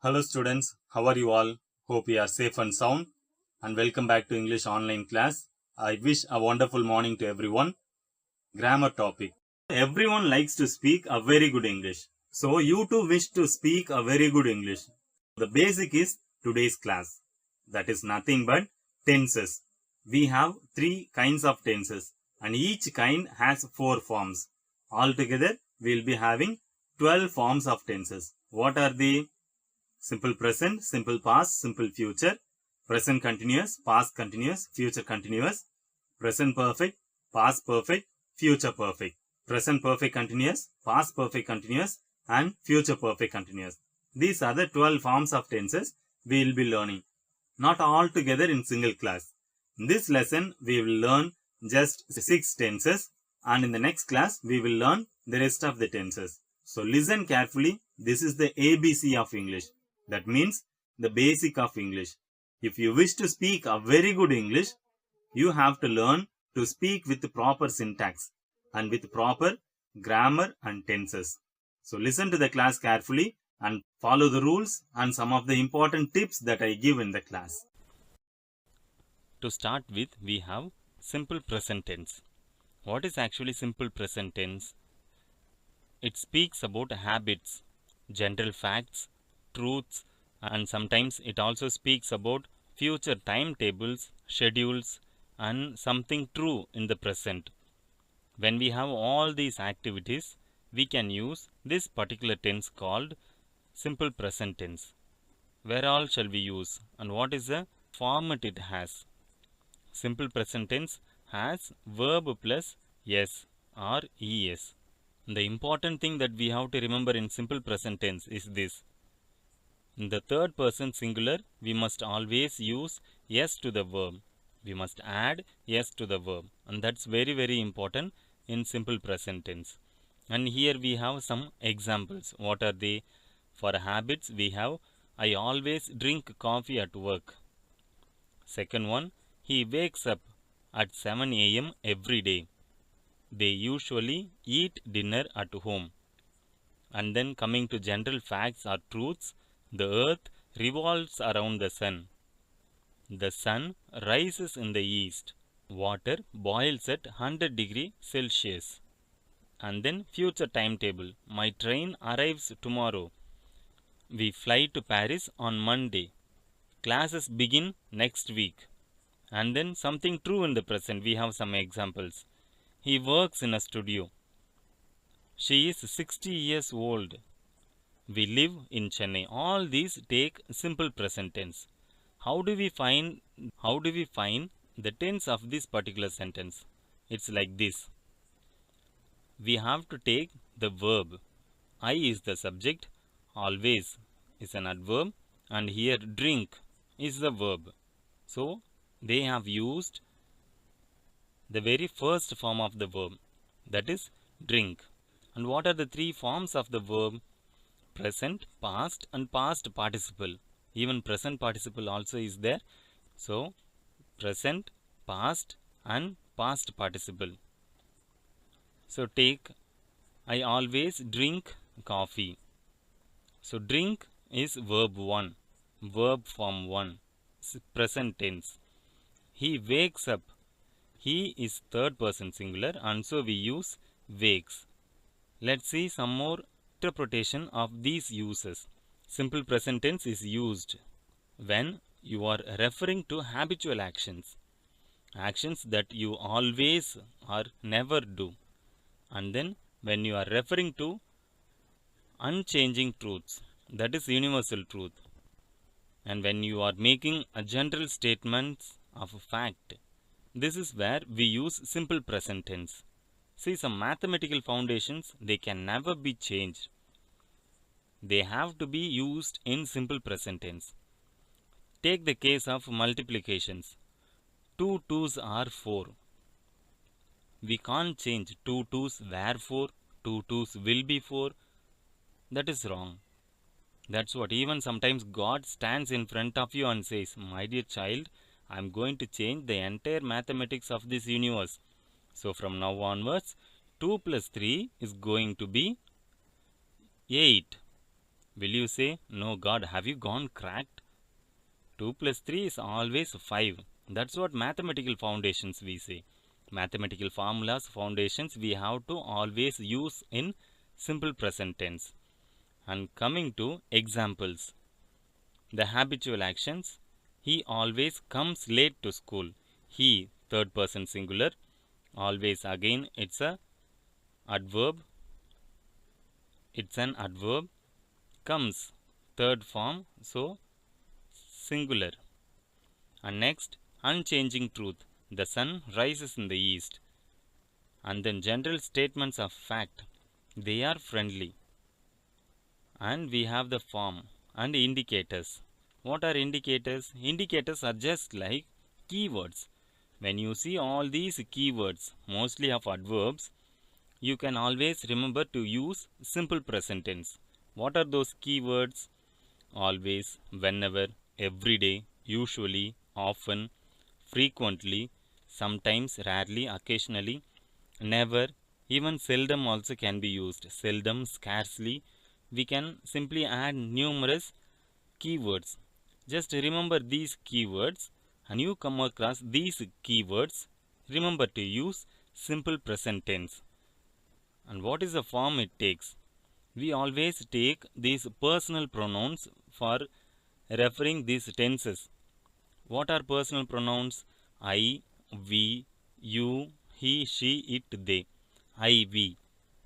Hello students, how are you all? Hope you are safe and sound and welcome back to English online class. I wish a wonderful morning to everyone. Grammar topic. Everyone likes to speak a very good English. So you too wish to speak a very good English. The basic is today's class. That is nothing but tenses. We have 3 kinds of tenses and each kind has 4 forms. Altogether we will be having 12 forms of tenses. What are they? Simple present, simple past, simple future, present continuous, past continuous, future continuous, present perfect, past perfect, future perfect, present perfect continuous, past perfect continuous, and future perfect continuous. These are the 12 forms of tenses we will be learning, not all together in single class. In this lesson, we will learn just 6 tenses, and in the next class, we will learn the rest of the tenses. So listen carefully. This is the ABC of English. That means the basic of English. If you wish to speak a very good English, you have to learn to speak with proper syntax and with proper grammar and tenses. So listen to the class carefully and follow the rules and some of the important tips that I give in the class. To start with, we have simple present tense. What is actually simple present tense? It speaks about habits, general facts, truths, and sometimes it also speaks about future timetables, schedules, and something true in the present. When we have all these activities, we can use this particular tense called simple present tense. Where all shall we use and what is the format it has? Simple present tense has verb plus s or es. The important thing that we have to remember in simple present tense is this. In the third person singular, we must always use s to the verb. We must add s to the verb, and that's very important in simple present tense. And here we have some examples. What are they? For habits, we have I always drink coffee at work. Second one, he wakes up at 7 a.m. every day. They usually eat dinner at home. And then coming to general facts or truths, the earth revolves around the sun. The sun rises in the east. Water boils at 100 degrees Celsius. And then future timetable. My train arrives tomorrow. We fly to Paris on Monday. Classes begin next week. And then something true in the present. We have some examples. He works in a studio. She is 60 years old. We live in Chennai. All these take simple present tense. How do we find the tense of this particular sentence? It's like this. We have to take the verb. I is the subject, always is an adverb, and here drink is the verb. So they have used the very first form of the verb, that is drink. And what are the 3 forms of the verb? Present, past, and past participle. Even present participle also is there. So present, past, and past participle. So take I always drink coffee. So drink is verb 1, verb form 1, present tense. He wakes up. He is third person singular, and so we use wakes. Let's see some more interpretation of these uses. Simple present tense is used when you are referring to habitual actions, actions that you always or never do, and then when you are referring to unchanging truths, that is universal truth, and when you are making a general statements of a fact, this is where we use simple present tense. See, some mathematical foundations, they can never be changed. They have to be used in simple present tense. Take the case of multiplications. 2 2s are 4. We can't change 2 2s were 4, 2 2s will be 4. That is wrong. That's what even sometimes God stands in front of you and says, my dear child, I am going to change the entire mathematics of this universe. So from now onwards, 2 plus 3 is going to be 8. Will you say, no God, have you gone cracked? 2 plus 3 is always 5. That's what mathematical foundations we say. Mathematical formulas, foundations we have to always use in simple present tense. And coming to examples. The habitual actions. He always comes late to school. He, third person singular. Always, again, it's a adverb. It's an adverb. Comes, third form, so singular. And next, unchanging truth. The sun rises in the east. And then general statements of fact. They are friendly. And we have the form and indicators. What are indicators? Indicators are just like keywords. When you see all these keywords, mostly of adverbs, you can always remember to use simple present tense. What are those keywords? Always, whenever, every day, usually, often, frequently, sometimes, rarely, occasionally, never, even seldom also can be used. Seldom, scarcely. We can simply add numerous keywords. Just remember these keywords, and you come across these keywords, remember to use simple present tense. And what is the form it takes? We always take these personal pronouns for referring these tenses. What are personal pronouns? I, we, you, he, she, it, they. I, we,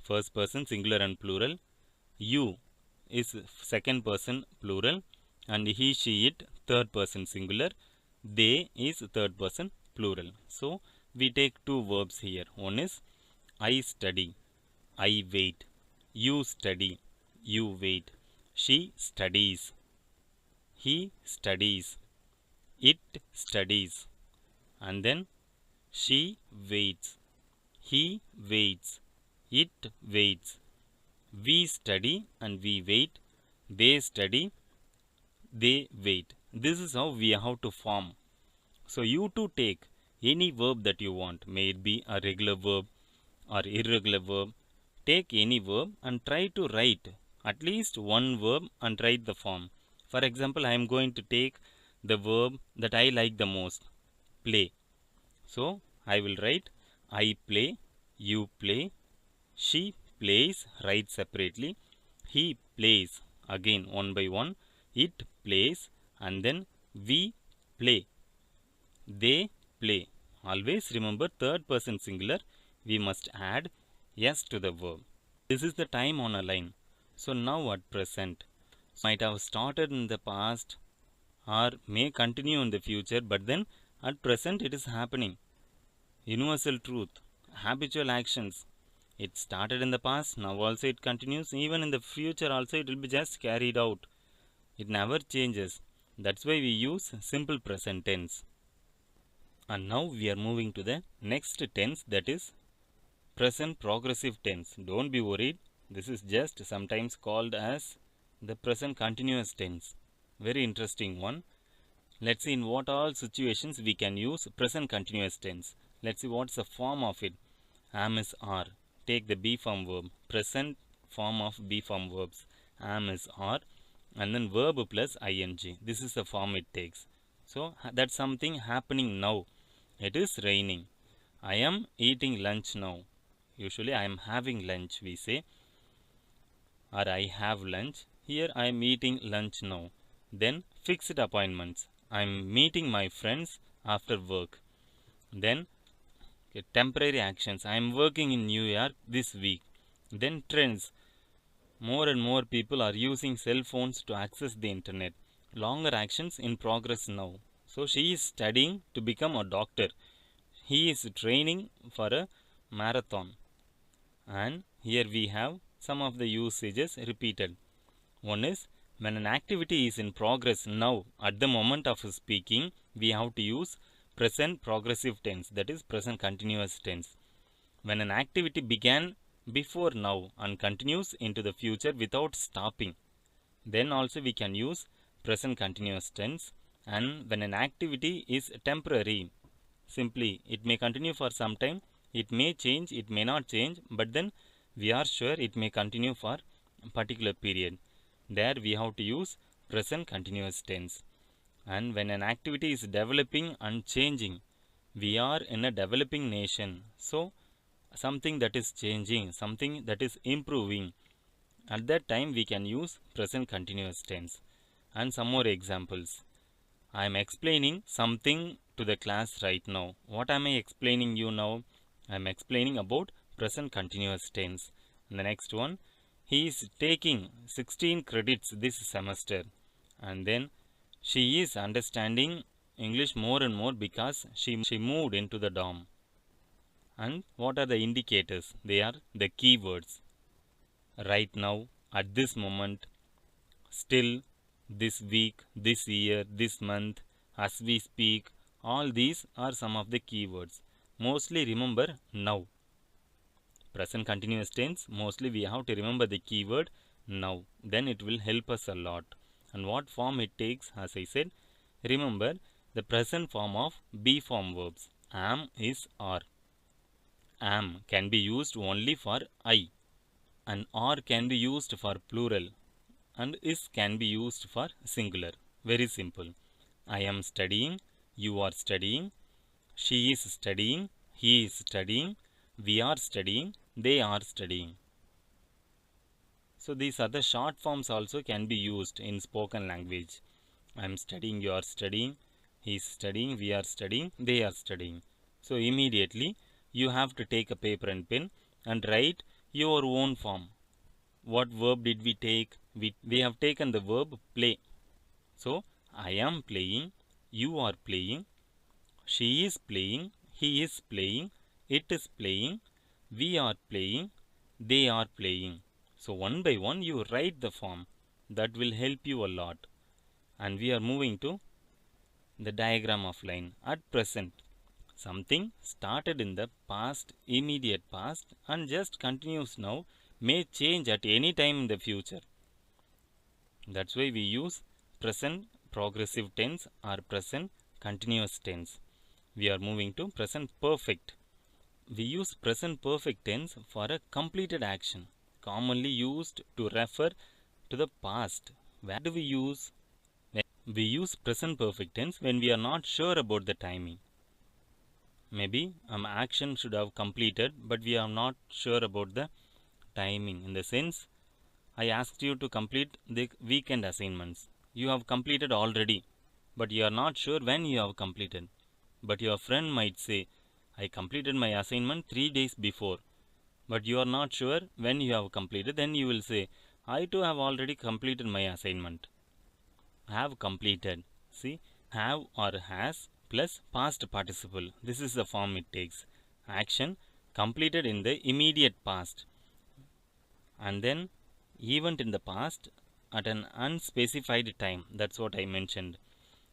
first person singular and plural. You is second person plural, and he, she, it third person singular. They is third person plural. So we take two verbs here. One is I study, I wait. You study, you wait. She studies, he studies, it studies. And then she waits, he waits, it waits. We study and we wait. They study, they wait. This is how we have to form. So you to take any verb that you want, may it be a regular verb or irregular verb. Take any verb and try to write at least one verb and write the form. For example, I am going to take the verb that I like the most, play. So I will write I play, you play, she plays, write separately, he plays, again one by one, it plays, and then we play, they play. Always remember third person singular, we must add s to the verb. This is the time on a line. So now at present, might have started in the past or may continue in the future, but then at present it is happening. Universal truth, habitual actions. It started in the past, now also it continues, even in the future also it will be just carried out. It never changes. That's why we use simple present tense. And now we are moving to the next tense, that is present progressive tense. Don't be worried. This is just sometimes called as the present continuous tense. Very interesting one. Let's see in what all situations we can use present continuous tense. Let's see what's the form of it. Am is are. Take the be form verb. Present form of be form verbs. Am is are. And then verb plus ing. This is the form it takes. So that's something happening now. It is raining. I am eating lunch now. Usually I am having lunch, we say. Or I have lunch. Here I am eating lunch now. Then fixed appointments. I am meeting my friends after work. Then temporary actions. I am working in New York this week. Then trends. More and more people are using cell phones to access the internet. Longer actions in progress now. So she is studying to become a doctor. He is training for a marathon. And here we have some of the usages repeated. One is when an activity is in progress now, at the moment of speaking, we have to use present progressive tense, that is present continuous tense. When an activity began before now and continues into the future without stopping, then also we can use present continuous tense. And when an activity is temporary, simply it may continue for some time, it may change, it may not change, but then we are sure it may continue for a particular period. There we have to use present continuous tense. And when an activity is developing and changing, we are in a developing nation. So something that is changing, something that is improving, at that time we can use present continuous tense. And some more examples. I am explaining something to the class right now. What am I explaining you now? I am explaining about present continuous tense. And the next one, he is taking 16 credits this semester. And then she is understanding English more and more because she moved into the dorm. And what are the indicators? They are the keywords. Right now, at this moment, still, this week, this year, this month, as we speak, all these are some of the keywords. Mostly remember now. Present continuous tense, mostly we have to remember the keyword now. Then it will help us a lot. And what form it takes, as I said, remember the present form of be form verbs. Am, is, are. Am can be used only for I, and are can be used for plural, and is can be used for singular. Very simple. I am studying, you are studying, she is studying, he is studying, we are studying, they are studying. So these other short forms also can be used in spoken language. I am studying, you are studying, he is studying, we are studying, they are studying. So immediately you have to take a paper and pen and write your own form. What verb did we take? We have taken the verb play. So I am playing, you are playing, she is playing, he is playing, it is playing, we are playing, they are playing. So one by one you write the form. That will help you a lot. And we are moving to the diagram of line. At present, something started in the past, immediate past, and just continues now, may change at any time in the future. That's why we use present progressive tense or present continuous tense. We are moving to present perfect. We use present perfect tense for a completed action, commonly used to refer to the past. Where do we use? We use present perfect tense when we are not sure about the timing. Maybe action should have completed, but we are not sure about the timing. In the sense, I asked you to complete the weekend assignments. You have completed already, but you are not sure when you have completed. But your friend might say, I completed my assignment 3 days before, but you are not sure when you have completed. Then you will say, I too have already completed my assignment. Have completed. See, have or has plus past participle. This is the form it takes. Action completed in the immediate past, and then event in the past at an unspecified time. That's what I mentioned.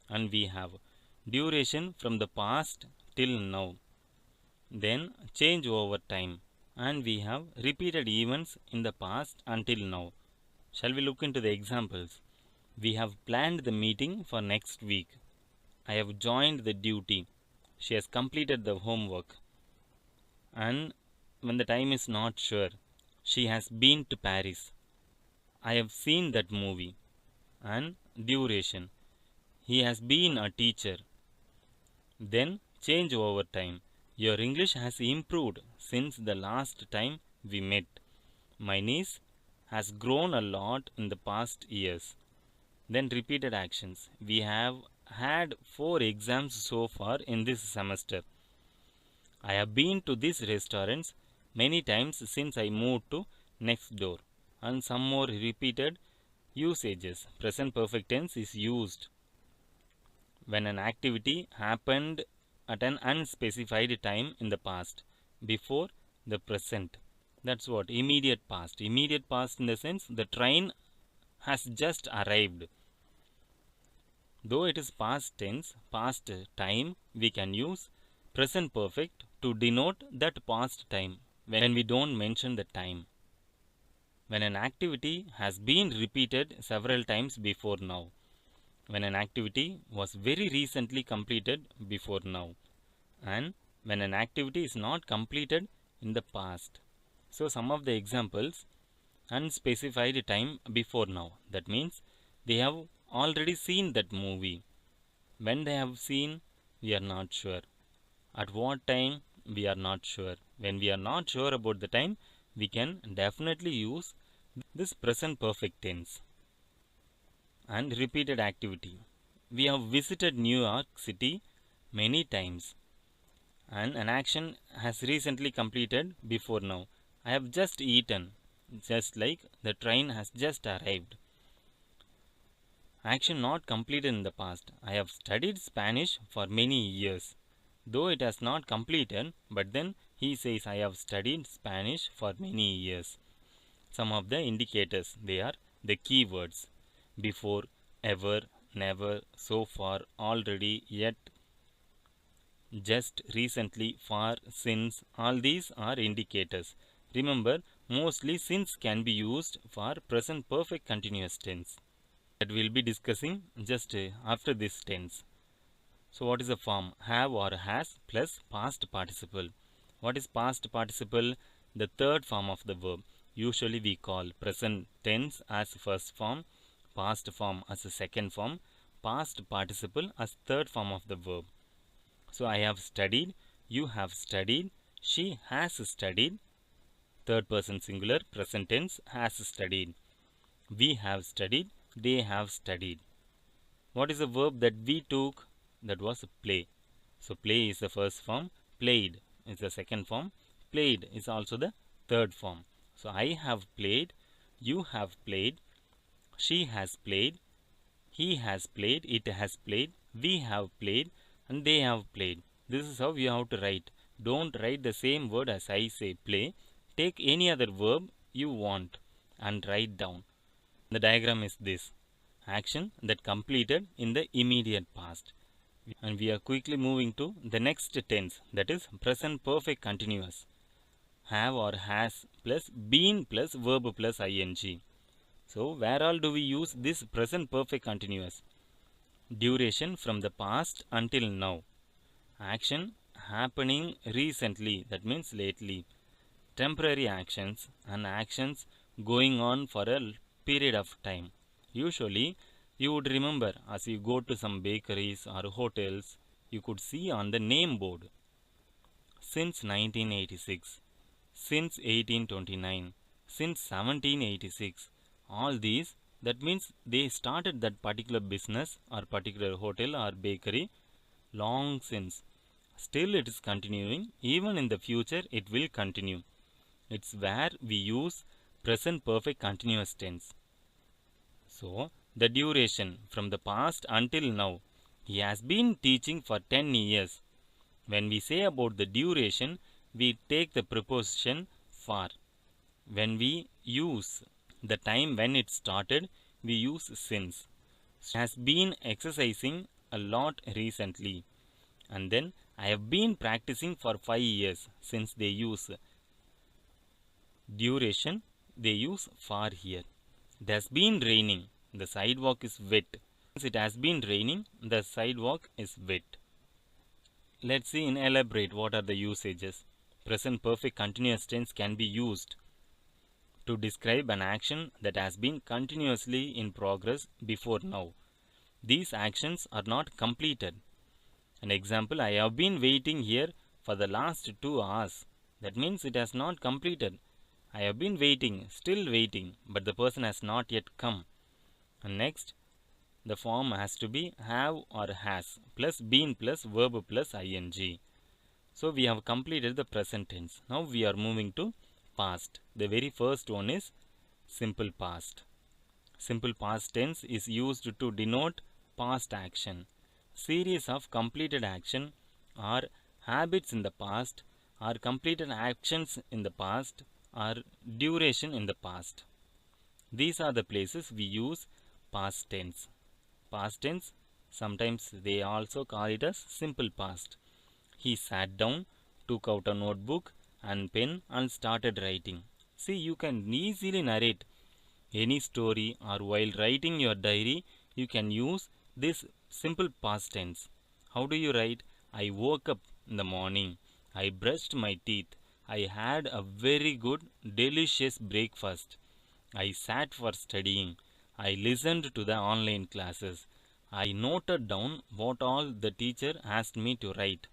And we have duration from the past till now, then change over time, and we have repeated events in the past until now. Shall we look into the examples? We have planned the meeting for next week. I have joined the duty. She has completed the homework. And when the time is not sure, she has been to Paris. I have seen that movie. And duration. He has been a teacher. Then change over time. Your English has improved since the last time we met. My niece has grown a lot in the past years. Then repeated actions. We have had 4 exams so far in this semester. I have been to these restaurants many times since I moved to next door. And some more repeated usages. Present perfect tense is used when an activity happened at an unspecified time in the past, before the present. That's what immediate past. Immediate past in the sense the train has just arrived. Though it is past tense, past time, we can use present perfect to denote that past time when we don't mention the time. When an activity has been repeated several times before now. When an activity was very recently completed before now. And when an activity is not completed in the past. So some of the examples, unspecified time before now. That means they have already seen that movie. When they have seen, we are not sure. At what time, we are not sure. When we are not sure about the time, we can definitely use this present perfect tense. And repeated activity. We have visited New York City many times, and an action has recently completed before now. I have just eaten, just like the train has just arrived. Action not completed in the past. I have studied Spanish for many years. Though it has not completed, but then he says I have studied Spanish for many years. Some of the indicators, they are the keywords: before, ever, never, so far, already, yet, just, recently, far, since. All these are indicators. Remember, mostly since can be used for present perfect continuous tense. That we'll be discussing just after this tense. So what is the form? Have or has plus past participle. What is past participle? The third form of the verb. Usually we call present tense as first form, past form as a second form, past participle as third form of the verb. So I have studied, you have studied, she has studied, third person singular, present tense, has studied. We have studied, they have studied. What is the verb that we took? That was play. So play is the first form, played is the second form, played is also the third form. So I have played, you have played, she has played, he has played, it has played, we have played, and they have played. This is how you have to write. Don't write the same word as I say play. Take any other verb you want and write down. The diagram is this: action that completed in the immediate past. And we are quickly moving to the next tense, that is present perfect continuous. Have or has plus been plus verb plus ing. So where all do we use this present perfect continuous? Duration from the past until now. Action happening recently, that means lately. Temporary actions and actions going on for a period of time. Usually you would remember, as you go to some bakeries or hotels, you could see on the name board since 1986, since 1829, since 1786. All these, that means they started that particular business or particular hotel or bakery long since. Still it is continuing. Even in the future it will continue. It's where we use present perfect continuous tense. So the duration from the past until now. He has been teaching for 10 years. When we say about the duration, we take the preposition for. When we use the time when it started, we use since. Has been exercising a lot recently. And then I have been practicing for 5 years. Since they use duration, they use for here. It has been raining. The sidewalk is wet. Since it has been raining, the sidewalk is wet. Let's see and elaborate what are the usages. Present perfect continuous tense can be used to describe an action that has been continuously in progress before now. These actions are not completed. An example: I have been waiting here for the last 2 hours. That means it has not completed. I have been waiting, still waiting, but the person has not yet come. And next, the form has to be have or has plus been plus verb plus ing. So we have completed the present tense. Now we are moving to past. The very first one is simple past. Simple past tense is used to denote past action. Series of completed action or habits in the past, or completed actions in the past, or duration in the past. These are the places we use past tense. Past tense, sometimes they also call it as simple past. He sat down, took out a notebook and pen and started writing. See, you can easily narrate any story, or while writing your diary, you can use this simple past tense. How do you write? I woke up in the morning. I brushed my teeth. I had a very good, delicious breakfast. I sat for studying. I listened to the online classes. I noted down what all the teacher asked me to write.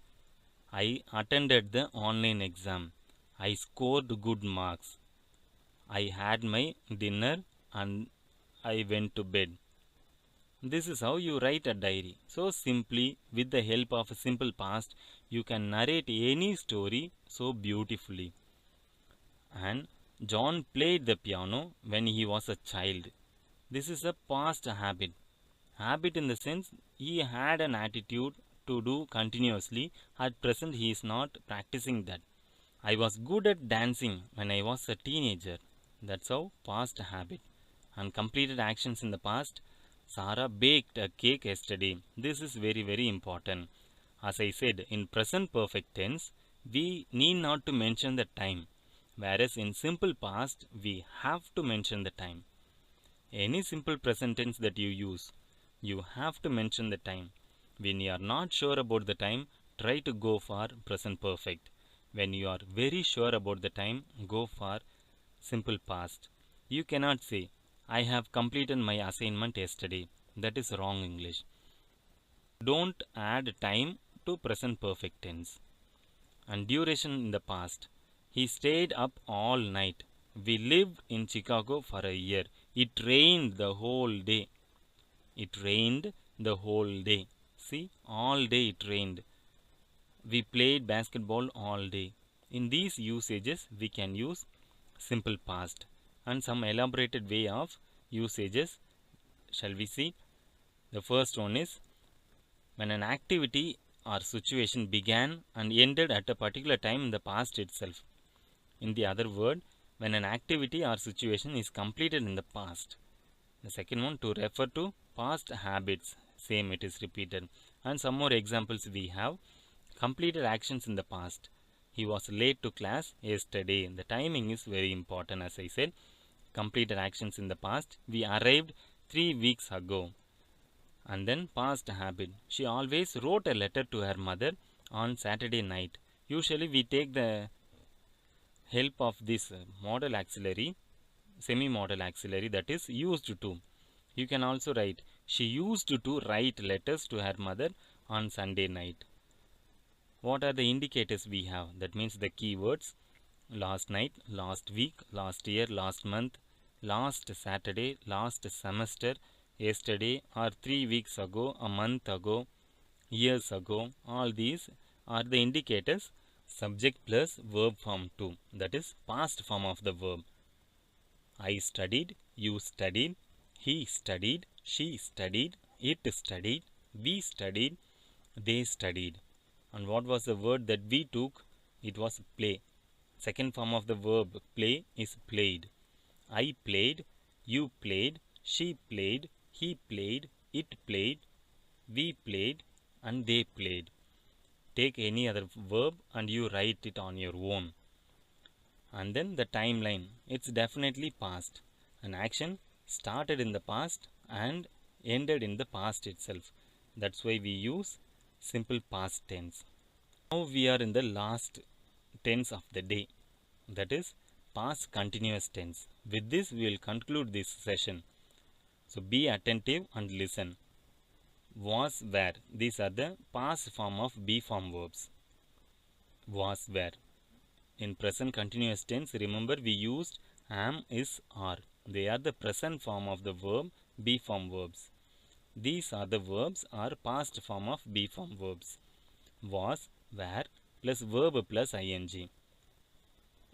I attended the online exam. I scored good marks. I had my dinner and I went to bed. This is how you write a diary. So simply, with the help of a simple past, you can narrate any story so beautifully. And John played the piano when he was a child. This is a past habit. Habit in the sense he had an attitude to do continuously. At present, he is not practicing that. I was good at dancing when I was a teenager. That's how past habit. And completed actions in the past. Sarah baked a cake yesterday. This is very, very important. As I said, in present perfect tense, we need not to mention the time. Whereas in simple past, we have to mention the time. Any simple present tense that you use, you have to mention the time. When you are not sure about the time, try to go for present perfect. When you are very sure about the time, go for simple past. You cannot say, I have completed my assignment yesterday. That is wrong English. Don't add time to present perfect tense. And duration in the past. He stayed up all night. We lived in Chicago for a year. It rained the whole day. It rained the whole day. See, all day it rained. We played basketball all day. In these usages, we can use simple past. And some elaborated way of usages, shall we see? The first one is when an activity or situation began and ended at a particular time in the past itself. In the other word, when an activity or situation is completed in the past. The second one, to refer to past habits. Same, it is repeated. And some more examples we have. Completed actions in the past. He was late to class yesterday. The timing is very important, as I said. Completed actions in the past. We arrived 3 weeks ago. And then past habit. She always wrote a letter to her mother on Saturday night. Usually we take the help of this modal auxiliary, semi-modal auxiliary, that is used to. You can also write, she used to write letters to her mother on Sunday night. What are the indicators we have? That means the keywords: last night, last week, last year, last month, last Saturday, last semester, yesterday, or 3 weeks ago, a month ago, years ago. All these are the indicators. Subject plus verb form 2, that is past form of the verb. I studied, you studied, he studied, she studied, it studied, we studied, they studied. And what was the word that we took? It was play. Second form of the verb play is played. I played, you played, she played, he played, it played, we played, and they played. Take any other verb and you write it on your own. And then the timeline, it's definitely past. An action started in the past and ended in the past itself. That's why we use simple past tense. Now we are in the last tense of the day, that is past continuous tense. With this we will conclude this session. So be attentive and listen. Was, were, these are the past form of be form verbs. Was, were. In present continuous tense, remember we used am, is, are. They are the present form of the verb be form verbs. These are the verbs are past form of be form verbs. Was, were plus verb plus ing.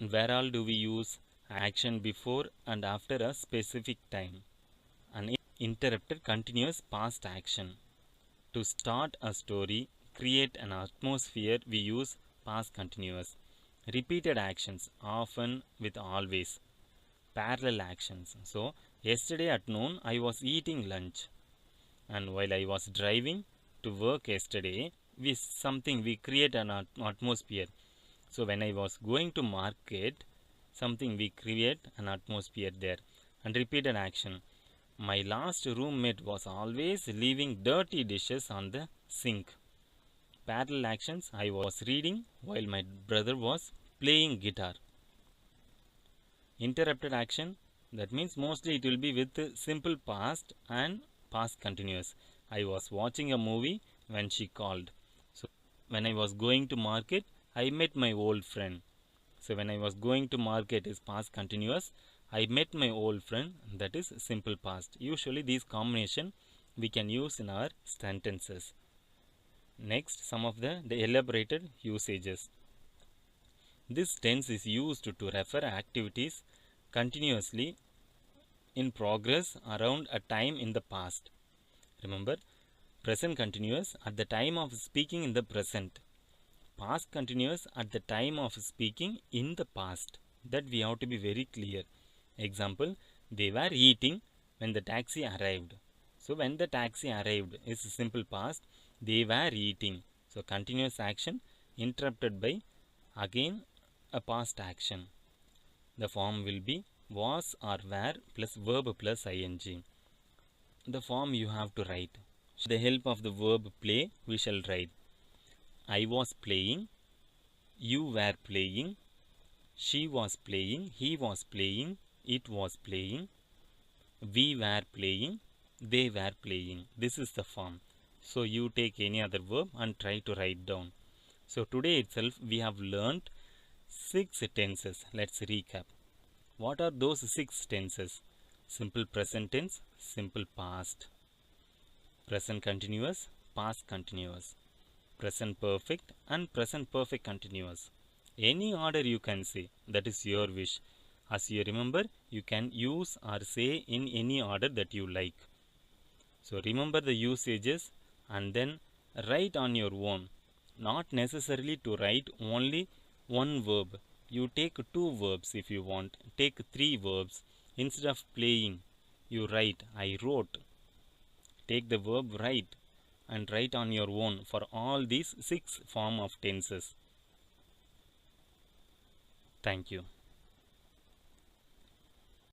Where all do we use action before and after a specific time? An interrupted continuous past action. To start a story, create an atmosphere, we use past continuous. Repeated actions, often with always. Parallel actions. So, yesterday at noon, I was eating lunch. And while I was driving to work yesterday, we create an atmosphere. So, when I was going to market, we create an atmosphere there. And repeated action. My last roommate was always leaving dirty dishes on the sink. Parallel actions, I was reading while my brother was playing guitar. Interrupted action, That means mostly it will be with simple past and past continuous. I was watching a movie when she called. So when I was going to market, I met my old friend. So when I was going to market is past continuous. I met my old friend, that is simple past. Usually these combination we can use in our sentences. Next, some of the elaborated usages. This tense is used to refer activities continuously in progress around a time in the past. Remember, present continuous at the time of speaking in the present. Past continuous at the time of speaking in the past. That we have to be very clear. Example, they were eating when the taxi arrived. So when the taxi arrived is simple past. They were eating. So continuous action interrupted by again a past action. The form will be was or were plus verb plus ing. The form you have to write. With the help of the verb play, we shall write I was playing, you were playing, she was playing, he was playing, it was playing, we were playing, they were playing. This is the form. So you take any other verb and try to write down. So today itself we have learnt 6 tenses. Let's recap. What are those 6 tenses? Simple present tense, simple past, present continuous, past continuous, present perfect and present perfect continuous. Any order you can say, that is your wish. As you remember, you can use or say in any order that you like. So remember the usages and then write on your own. Not necessarily to write only one verb. You take 2 verbs if you want. Take 3 verbs. Instead of playing, you write I wrote. Take the verb write and write on your own for all these 6 form of tenses. Thank you.